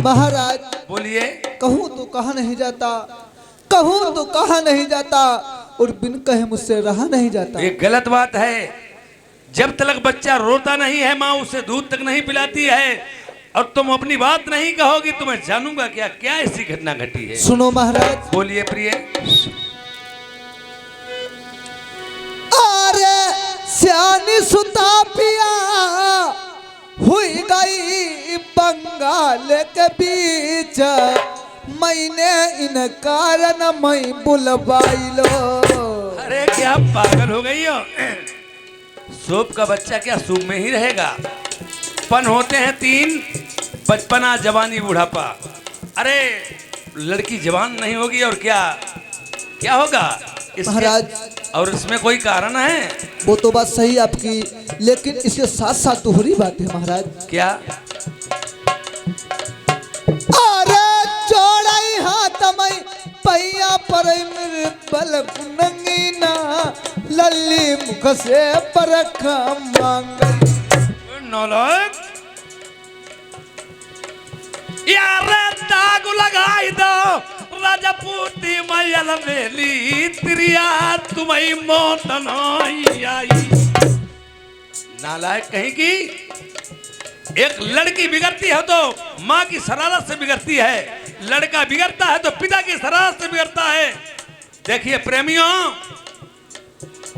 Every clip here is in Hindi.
महाराज बोलिए। कहूँ तो कहा नहीं जाता, कहूँ तो कहा नहीं जाता, और बिन कहे मुझसे रहा नहीं जाता। ये गलत बात है। जब तक बच्चा रोता नहीं है माँ उसे दूध तक नहीं पिलाती है, और तुम अपनी बात नहीं कहोगी तो मैं जानूंगा क्या क्या ऐसी घटना घटी है। सुनो महाराज। बोलिए प्रिय। अरे सियानी सुता पिया हुई गई बंगाल के बीच, मैंने इन कारण मैं बुलवाई लो। अरे क्या पागल हो गई हो? सूप का बच्चा क्या सूप में ही रहेगा? पन होते हैं तीन, बचपना, जवानी, बुढ़ापा। अरे लड़की जवान नहीं होगी और क्या क्या होगा महाराज? और इसमें कोई कारण है? वो तो बात सही आपकी, लेकिन इसके साथ साथ दोहरी बात है महाराज। क्या? अरे जोड़ाई हाथ में पैया पर मेरे बल नंगीना, लल्ली मुख से परखा मांगई। नौलख यार दाग लगाई दो राजपूती मैयल मेली त्रिया तुम्हें मौत नहीं आई। नालायक कहीं की। एक लड़की बिगड़ती है तो माँ की शरारत से बिगड़ती है, लड़का बिगड़ता है तो पिता की शरारत से बिगड़ता है। देखिए प्रेमियों,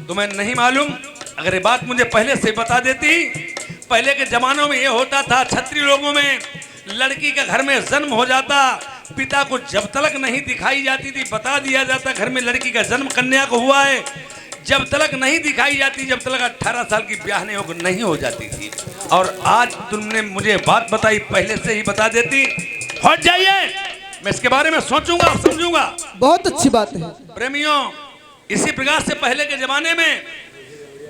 तुम्हें नहीं मालूम, अगर ये बात मुझे पहले से बता देती। पहले के जमानों में ये होता था, क्षत्रिय लोगों में लड़की का घर में जन्म हो जाता, पिता को जब तलक नहीं दिखाई जाती थी बता दिया जाता घर में लड़की का जन्म कन्या को हुआ है। जब तलक नहीं दिखाई जाती, जब तलक 18 साल की ब्याह नहीं हो जाती थी। और आज तुमने मुझे बात बताई, पहले से ही बता देती। हट जाइए, मैं इसके बारे में सोचूंगा, समझूंगा। बहुत अच्छी बात है प्रेमियों। इसी प्रकार से पहले के जमाने में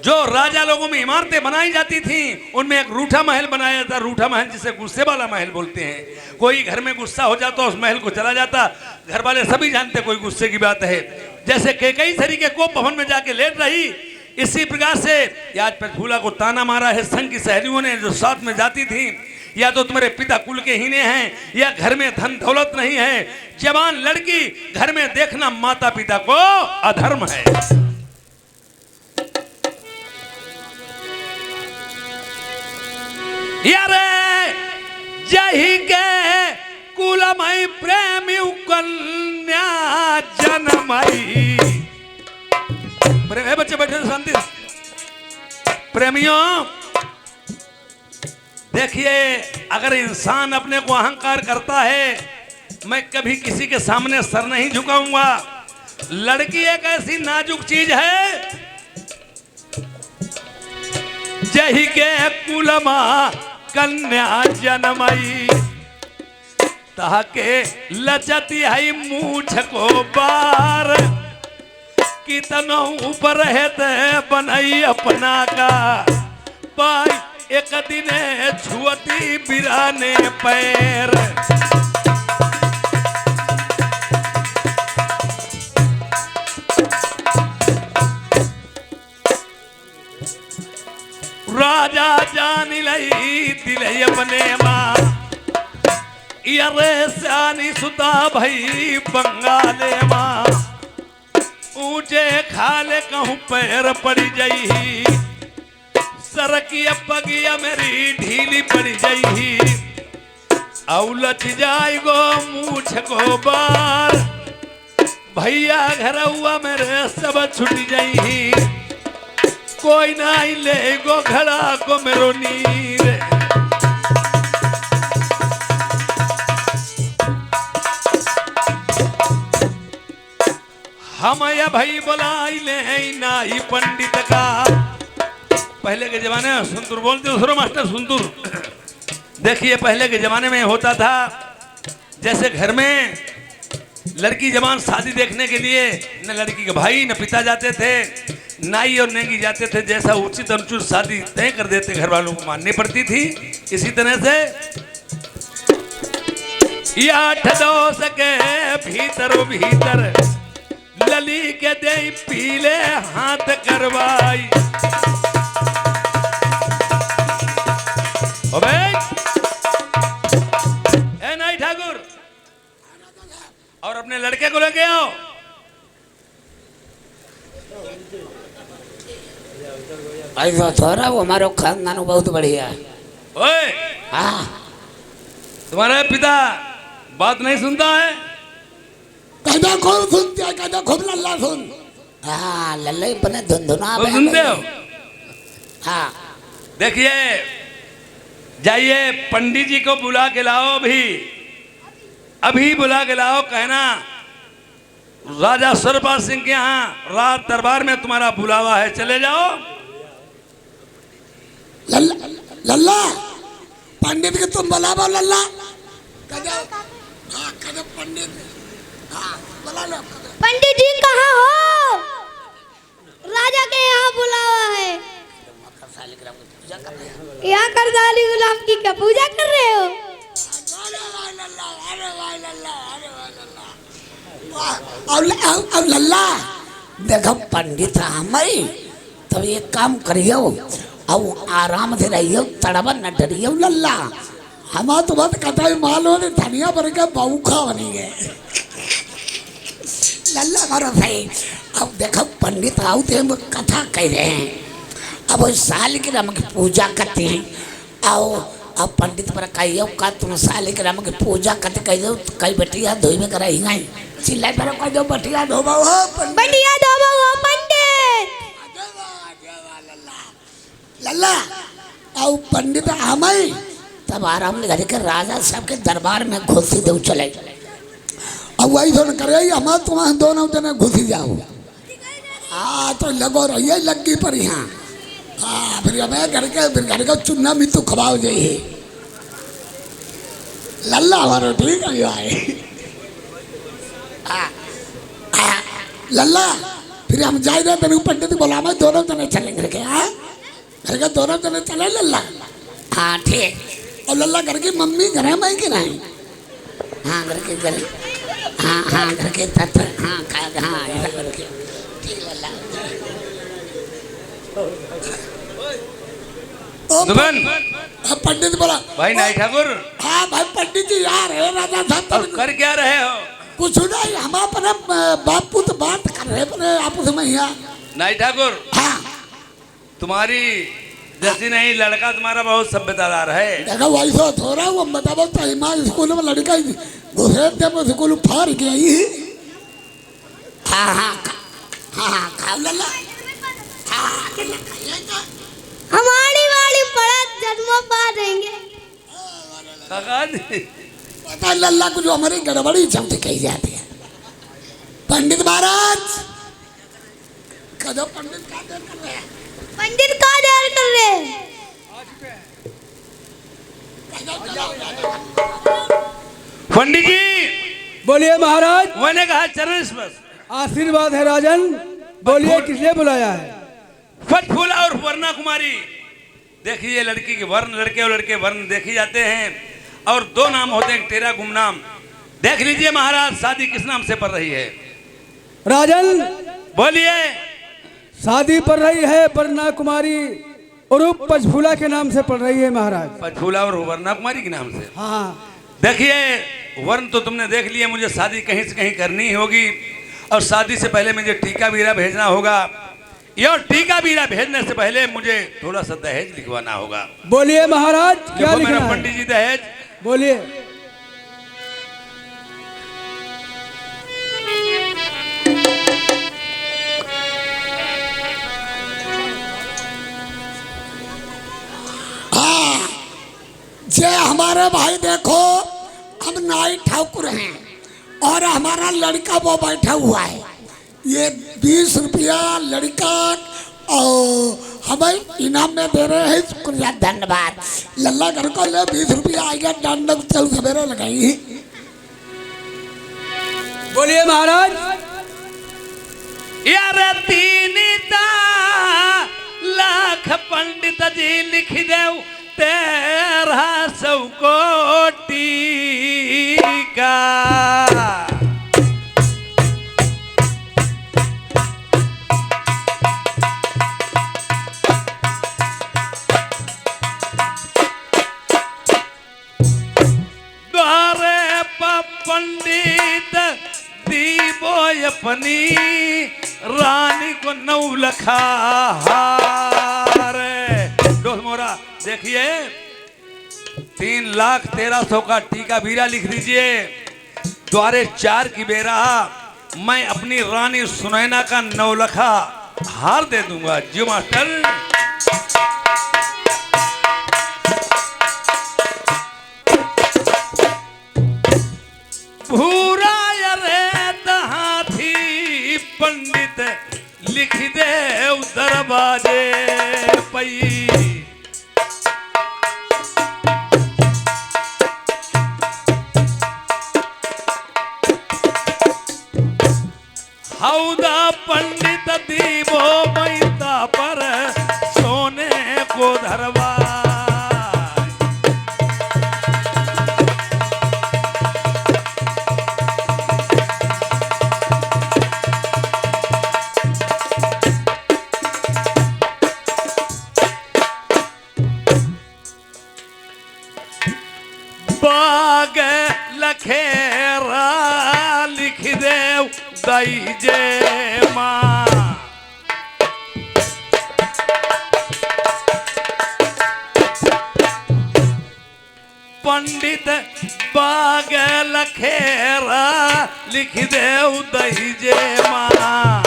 जो राजा लोगों में इमारतें बनाई जाती थी, उनमें एक रूठा महल बनाया जाता। रूठा महल जिसे गुस्से वाला महल बोलते हैं। कोई घर में गुस्सा हो जाता उस महल को चला जाता। घर वाले सभी जानते कोई गुस्से की बात है। जैसे कई तरीके को भवन में जाके लेट रही, इसी प्रकार से आज प्रफुल्ला को ताना मारा है संघ की सहेलियों ने जो साथ में जाती थी, या तो तुम्हारे पिता कुल के हीने हैं, या घर में धन दौलत नहीं है। जवान लड़की घर में देखना माता पिता को अधर्म है। यारे जही के कुलमय प्रेमी कन्या जन्मई। बच्चे बैठे शांति। प्रेमियों देखिए, अगर इंसान अपने को अहंकार करता है, मैं कभी किसी के सामने सर नहीं झुकाऊंगा। लड़की एक ऐसी नाजुक चीज है, जही के कुलमा कन्या जन्मई, ताके लचती है मूछ को बार, कितनो ऊपर है ते बनई अपना का, पाई एक दिन छुअती बिराने पैर। राजा जान लई दिलय अपने माँ, यरे सानी सुता भई बंगाले माँ, ऊंचे खाले कहूँ पैर पड़ी जई, सरकिया पगिया मेरी ढीली पड़ी जई, औलच जाई गो मूछ को बार, भैया घर हुआ मेरे सब छुट जई, कोई नहीं ले गो घड़ा को मेरो नीर। हम या भाई बोलाई ले नाई पंडित का। पहले के जमाने में सुंदर बोलते हो मास्टर सुंदर। देखिए पहले के जमाने में होता था, जैसे घर में लड़की जवान शादी देखने के लिए न लड़की के भाई न पिता जाते थे, नाई और नेंगी जाते थे। जैसा उचित अनुचित शादी तय कर देते, घर वालों को माननी पड़ती थी। इसी तरह से आठ दो सके भीतर भीतर लली के दे पीले हाथ करवाई। नहीं ठाकुर लड़के को लेके आओ। ऐसा थोड़ा वो हमारा खानदान बहुत बढ़िया है। ओए हाँ तुम्हारा पिता बात नहीं सुनता है? कहना खूब सुनते हैं, कहना खूब लल्ला सुन। हाँ लल्ला ही बने धुंधुना तुम सुनते हो? हाँ देखिए जाइए पंडित जी को बुला के लाओ, अभी बुला के लाओ। कहना राजा सरपाल सिंह के यहाँ रात दरबार में तुम्हारा बुलावा है, चले जाओ। लल्ला लल्ला पंडित के तुम बुलाओ लल्ला। कहना हाँ कहना पंडित हाँ बुला लो। पंडित जी कहाँ हो? राजा के यहाँ बुलावा है। यहाँ करदाली गुलाम की क्या पूजा कर रहे हो? अब लल्ला देखो पंडित हमारी तब एक काम करियो, अब आराम से रहियो, तड़बा न डरियो लल्ला। हम तो बात कथा मालूम है धनिया भर के बौखा बनी गए लल्ला करो भाई। अब देखो पंडित आओ थे कथा कह रहे हैं, अब वो साल की राम की पूजा करते हैं। आओ अब पंडित पर कहियो का तुम साल की राम की पूजा करते कह दो कई बटिया धोई में कराई गई चिल्लाई पर कह दो बटिया धोबा हो बटिया धोबा हो पंडित। लल्ला आओ पंडित आमई तब आराम ले घर के राजा साहब के दरबार में घुसी दो चले। अब वही तो करे हम तुम दोनों जने घुसी जाओ। हाँ तो लगो रहिए लग्गी पर यहाँ। हाँ फिर हमें घर का चुन्ना भी तो खवाओ जाइए लल्ला हमारा ठीक है आए। लल्ला फिर हम जाए रहे तेरे पंडित बोला मैं दोनों जने चलेंगे घर के। हाँ घर के दोनों जने चले लल्ला। हाँ ठीक। और लल्ला घर की मम्मी घर है मैं कि नहीं? हाँ घर के घर हाँ हाँ घर के तत्व हाँ हाँ ऐसा घर के ठीक लल्ला। दुबन पंडित बोला भाई नाई ठाकुर। हाँ भाई पंडित जी यार है राजा साहब अब कर क्या रहे हो? कुछ नहीं हम अपने बापू तो बात कर रहे अपने आपस में यहाँ। नाई ठाकुर हाँ तुम्हारी जैसी नहीं, लड़का तुम्हारा बहुत सभ्यतादार है। देखा वैसा थोड़ा वो बताओ तहिमा स्कूल में लड़का घुसे जब स्कूल फार गई। हाँ हाँ हाँ खाओ लल्ला। हमारी वाली बड़ा जन्म पा देंगे। काका जी पता लल्ला को जो हमारी गड़बड़ी चमते कही जाती है। पंडित महाराज कदम पंडित का देर कर रहे हैं। पंडित का देर कर रहे हैं। पंडित जी बोलिए महाराज। मैंने कहा चरण स्पर्श। आशीर्वाद है राजन, बोलिए किसने बुलाया है? फट फूला और वर्णा कुमारी। देखिए लड़की के वर्ण, लड़के और लड़के वर्ण देखे जाते हैं और दो नाम होते हैं, तेरा गुमनाम। देख लीजिए महाराज शादी किस नाम से पड़ रही है? राजन बोलिए। शादी पड़ रही है वर्णा कुमारी उर्फ पंचफूला के नाम से पड़ रही है महाराज। पंचफूला और वर्णा कुमारी के नाम से। हाँ देखिए वर्ण तो तुमने देख लिया, मुझे शादी कहीं से कहीं करनी ही होगी और शादी से पहले मुझे टीका बीरा भेजना होगा। और टीका बीरा भेजने से पहले मुझे थोड़ा सा दहेज लिखवाना होगा। बोलिए महाराज क्या देखो लिखना मेरा है? पंडित जी दहेज। बोलिए। हाँ जे हमारे भाई देखो हम नाई ठाकुर हैं और हमारा लड़का वो बैठा हुआ है। ये 20 रुपया लड़का और हमें इनाम में दे रहे हैं। शुक्रिया धन्यवाद। लल्ला घर को ले 20 रुपया आएगा डांडक चल सवेरे लगाई। बोलिए महाराज। यार 3 लाख पंडित जी लिख देव 1300 कोटि का। द्वारे पंडित दी अपनी रानी को नौलखा हार। दोस्त मोरा देखिए 3,13,000 का टीका बीरा लिख दीजिए। द्वारे 4 की बेरा मैं अपनी रानी सुनैना का नौलखा हार दे दूंगा। जी मास्टर। भूरा रेत हाथी पंडित लिख दे दरवाजे पई। हौदा पंडित दीवो मैता पर सोने को धरवा। बाग लखेरा लिख दे दई जे माँ। पंडित बाग लखेरा लिख दे दई जे माँ।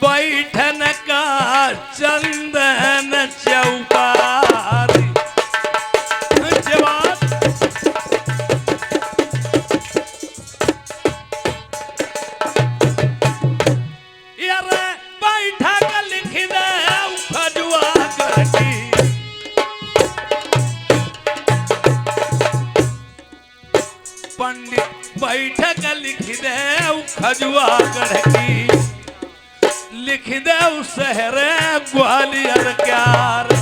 बैठन का चंदन चौकारी। जवाब यार बैठक लिख दे खजुआ करकी। पंडित बैठक लिख दे खजुआ करकी। लिख दे शहर ग्वालियर क्यार।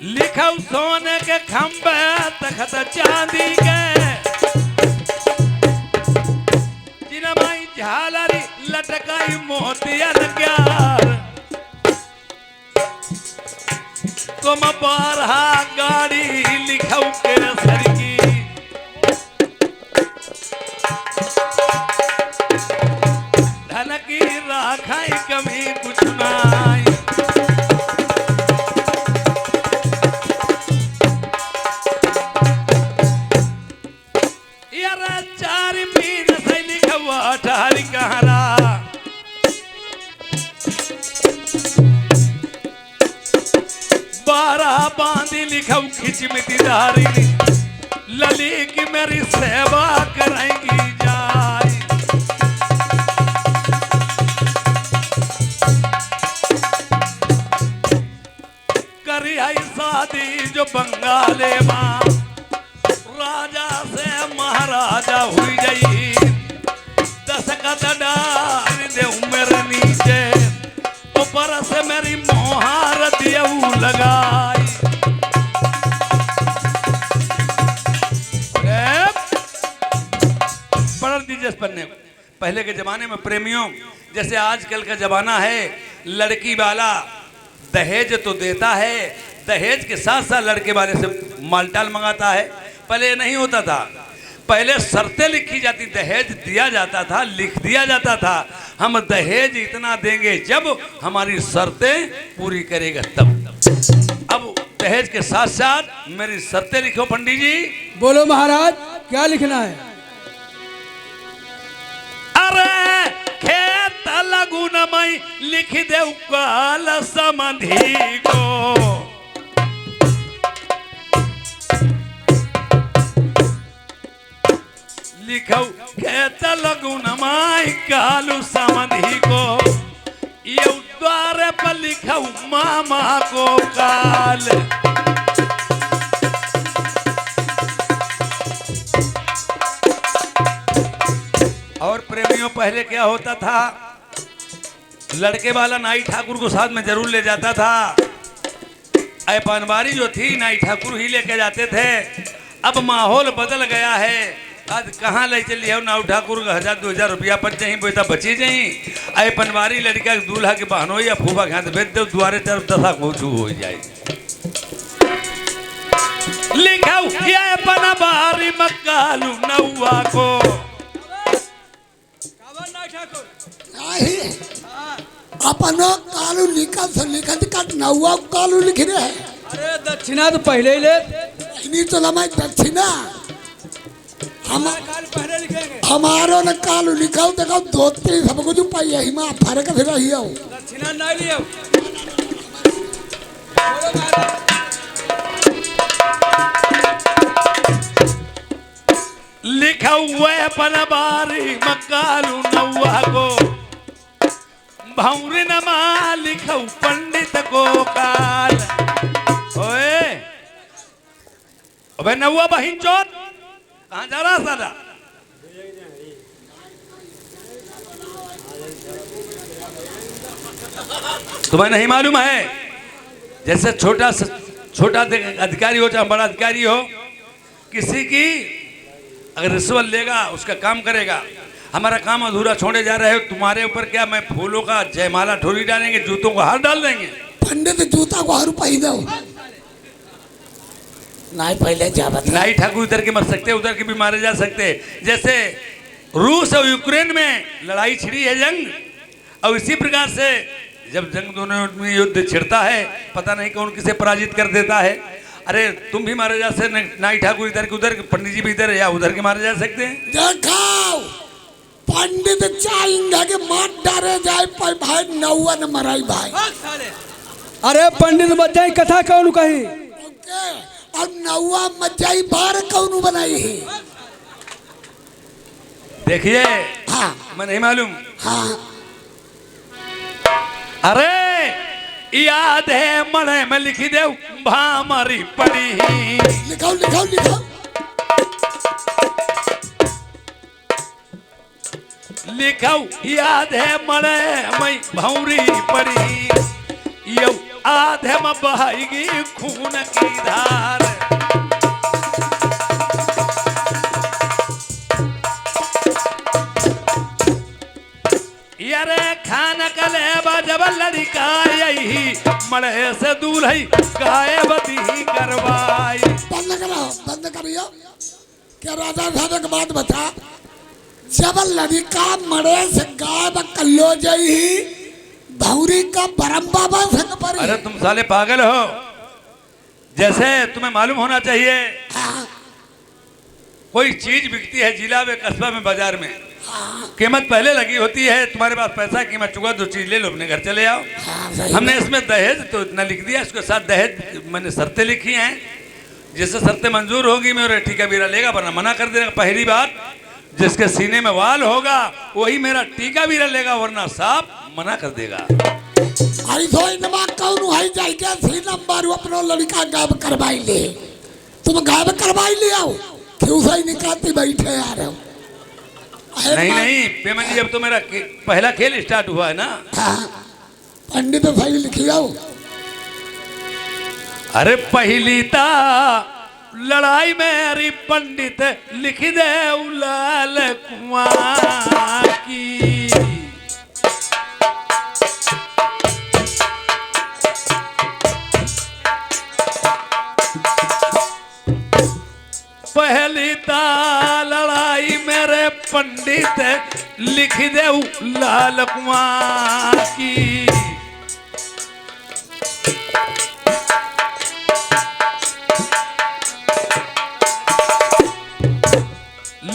लिखो सोने के खंबे तखत चांदी के। जिनमाई झालरी लटकाई मोतियन क्यार। तुम 12 गाड़ी लिखो केसर की। धन की राखाई कमी कुछ नाई। यार 4 मीन से लिखवा 18 कहरा। बांधी लिखो खिचमिती धारी। लली की मेरी सेवा कराएंगी जाई। करी आई शादी जो बंगाले माँ। राजा से महाराजा हुई गई। दशकत डाल दे मेरे नीचे। ऊपर से मेरी मोहार दियऊ लगाई। पढ़ दीजिए इस पन्ने। पहले के जमाने में प्रेमियों जैसे आजकल का जमाना है, लड़की वाला दहेज तो देता है, दहेज के साथ साथ लड़के वाले से मालटाल मंगाता है। पहले नहीं होता था। पहले शर्तें लिखी जाती, दहेज दिया जाता था, लिख दिया जाता था हम दहेज इतना देंगे जब हमारी शर्तें पूरी करेगा तब। अब दहेज के साथ साथ मेरी शर्तें लिखो पंडित जी। बोलो महाराज क्या लिखना है? अरे खेत लगुन मई लिख दे काल समधी को। लिखो खेत लगुन मई कालू समधी को। ये द्वार पर लिखो मामा को काल। और प्रेमियों पहले क्या होता था, लड़के वाला नाई ठाकुर को साथ में जरूर ले जाता था। ऐ पनवारी जो थी नाई ठाकुर ही लेके जाते थे। अब माहौल बदल गया है। आज कहाँ ले चलिए हो नाऊ ठाकुर का 1000-2000 रुपया पर चाहिए बेटा बची जाई। ऐ पनवारी लड़का दूल्हा के बहनों या फूफा खाते भेज दो द्वारे तरफ 10 हो जाए। लिखा ये अपना बारी मकालू नौवा को नहीं अपनो कालू लिखा से लिखत कट नौवा कालू लिख रहे हैं। अरे दक्षिणा तो पहले ही ले। इन्हीं तो लमाई दक्षिणा हम पहले लिखेंगे। हमारो न कालू लिखाओ देखो दो तीन सब कुछ पाई है हिमा फर्क फिर रही हो। दक्षिणा नहीं लियो। लिखा हुआ है अपना बारी मकालू नौवा को भौरी नमा लिखा पंडित को काल ओए अबे नौवा बहिन चोट कहाँ जा रहा साला तुम्हें नहीं मालूम है जैसे छोटा अधिकारी हो चाहे बड़ा अधिकारी हो किसी की अगर रिश्वत लेगा उसका काम करेगा हमारा काम अधूरा छोड़े जा रहे हो तुम्हारे ऊपर क्या मैं फूलों का जयमाला ठोली डालेंगे जूतों को हार डाल देंगे पंडित जूता को हर पाई दो नहीं पहले जावत नहीं ठाकुर इधर के मर सकते उधर के भी मारे जा सकते जैसे रूस और यूक्रेन में लड़ाई छिड़ी है जंग और इसी प्रकार से जब जंग दोनों में युद्ध छिड़ता है पता नहीं कौन किसे पराजित कर देता है अरे तुम भी मारे जा सकते नाई ठाकुर इधर के उधर पंडित जी भी इधर या उधर के मारे जा सकते हैं देखाओ पंडित चाहेंगे कि मार डारे जाए पर भाई नौवा न मराई भाई अरे पंडित मत जाई कथा कौन कही ओके और नौवा मत जाई बार कौन बनाई है देखिए हाँ मैं नहीं मालूम हाँ अरे याद है मने में लिखी दे भामरी पड़ी लिखाओ लिखाओ लिखाओ लिखाओ याद है मने में भौरी पड़ी यो आधे में बहाएगी खून की धार यारे खाना कले जब लड़का यही मड़े से दूर है गाय बदी करवाई बंद करियो क्या राजा साहब एक बात बता जब लड़का मरे से गाय कल्लो जाई भौरी का परम बाबा संग पर अरे तुम साले पागल हो जैसे तुम्हें मालूम होना चाहिए हाँ, कोई चीज बिकती है जिला में कस्बा में बाजार में कीमत पहले लगी होती है तुम्हारे पास पैसा कीमत चुका दो चीज ले लो अपने घर चले आओ हाँ, सही हमने इसमें दहेज तो इतना लिख दिया उसके साथ दहेज मैंने शर्तें लिखी हैं जिससे शर्तें मंजूर होगी मेरा टीका बीरा लेगा वरना मना कर देगा पहली बात जिसके सीने में वाल होगा वही मेरा टीका बीरा लेगा वरना साफ मना कर देगा आई तो इनमा कौन है जाई के सी नंबर अपनो लड़का गायब करवाई ले तुम गायब करवाई ले आओ क्यों सही निकालती बैठे यार नहीं नहीं पेमन जी अब तो मेरा पहला खेल स्टार्ट हुआ है ना हाँ, पंडित भाई लिखियो अरे पहली ता लड़ाई मेरी पंडित लिख दे लाल कुआं की पहली ता लड़ाई मेरे पंडित लिख दे लाल कुआं की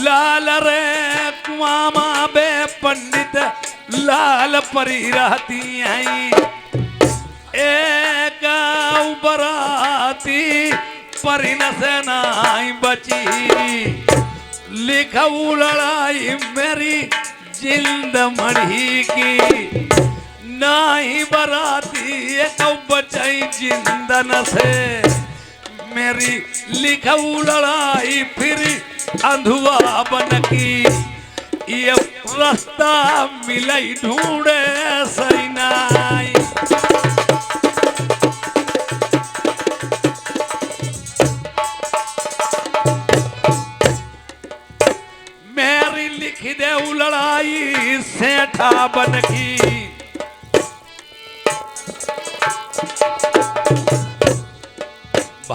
लाल रे कुआमा बे पंडित लाल परी रहती हैं एक बराती परी न से नाई बची लिखऊ लड़ाई मेरी जिंद मढ़ी की नाई बराती एक बचाई जिंदन से मेरी लिखऊ लड़ाई फिर अंधुआ बन की ये रास्ता मिलाई ढूंढे सही नाई मेरी लिख दे लड़ाई सेठा बन की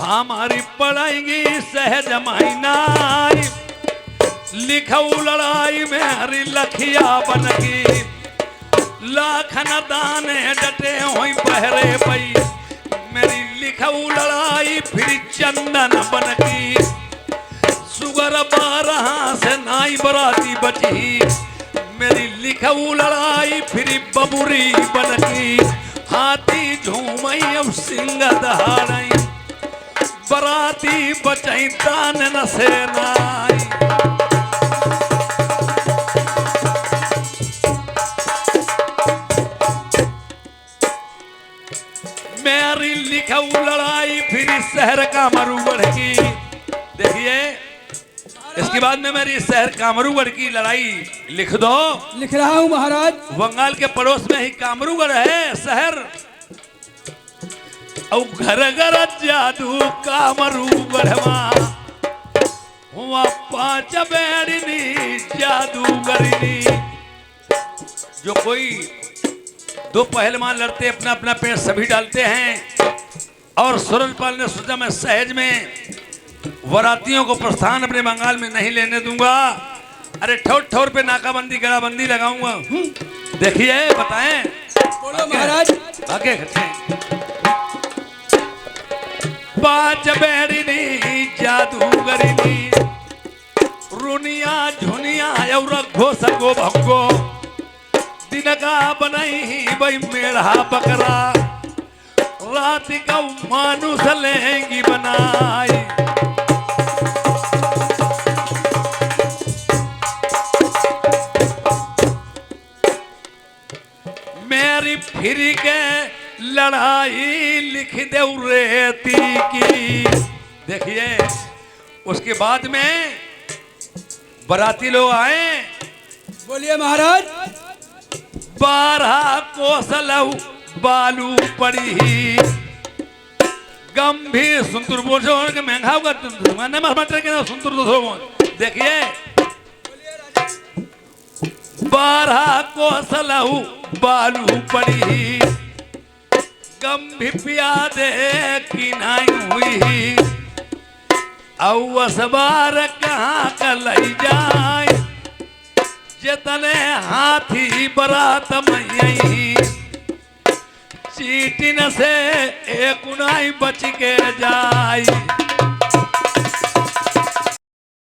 हमारी पढ़ाएंगी सहज मायनाई, लिखऊ लड़ाई में हरी लखिया बनगी, लाखन दाने डटे हुई पहरे पई, मेरी लिखऊ लड़ाई फिर चंदन बनगी, सुगर 12 से नाई बराती बची, मेरी लिखऊ लड़ाई फिर बबुरी बनगी, हाथी झूमई अब सिंह दहाड़ई, बराती बचई तान न से नाई। मेरी लिखऊ लड़ाई फिर शहर का मरुगढ़ की। देखिए इसके बाद में मेरी शहर कामरूगढ़ की लड़ाई लिख दो। लिख रहा हूँ महाराज। बंगाल के पड़ोस में ही कामरूगढ़ है शहर, और घर घर जादू कामरूगढ़ वहाँ 5 बेड़नी जादूगरनी। जो कोई 2 पहलवान लड़ते अपना अपना पेड़ सभी डालते हैं, और सूरजपाल ने सोचा मैं सहज में वरातियों को प्रस्थान अपने बंगाल में नहीं लेने दूंगा, अरे ठोर ठोर पे नाकाबंदी गड़ाबंदी लगाऊंगा। देखिए बताएं। बोलो महाराज। आगे खच्चे 5 बेड़नी जादूगरनी, रुनिया झुनिया और रखो सको भंगो, दिन का बनाई भाई मेरा बकरा, रात का मानुष लेंगी बनाई। मेरी फिर के लड़ाई लिख दे रेती की। देखिए उसके बाद में बराती लोग आए। बोलिए महाराज। 12 कोसलऊ बालू पड़ी, गंभीर सुंदर बोझो के महंगा होगा मटर के सुंदर दोस्तों। देखिए 12 कोसलऊ बालू पड़ी, गंभीर प्यादे की नाई हुई, अवसबार कहाँ कलई जाए, जितने हाथी बरात मई, चीटिन से एक नाई बच के जाए।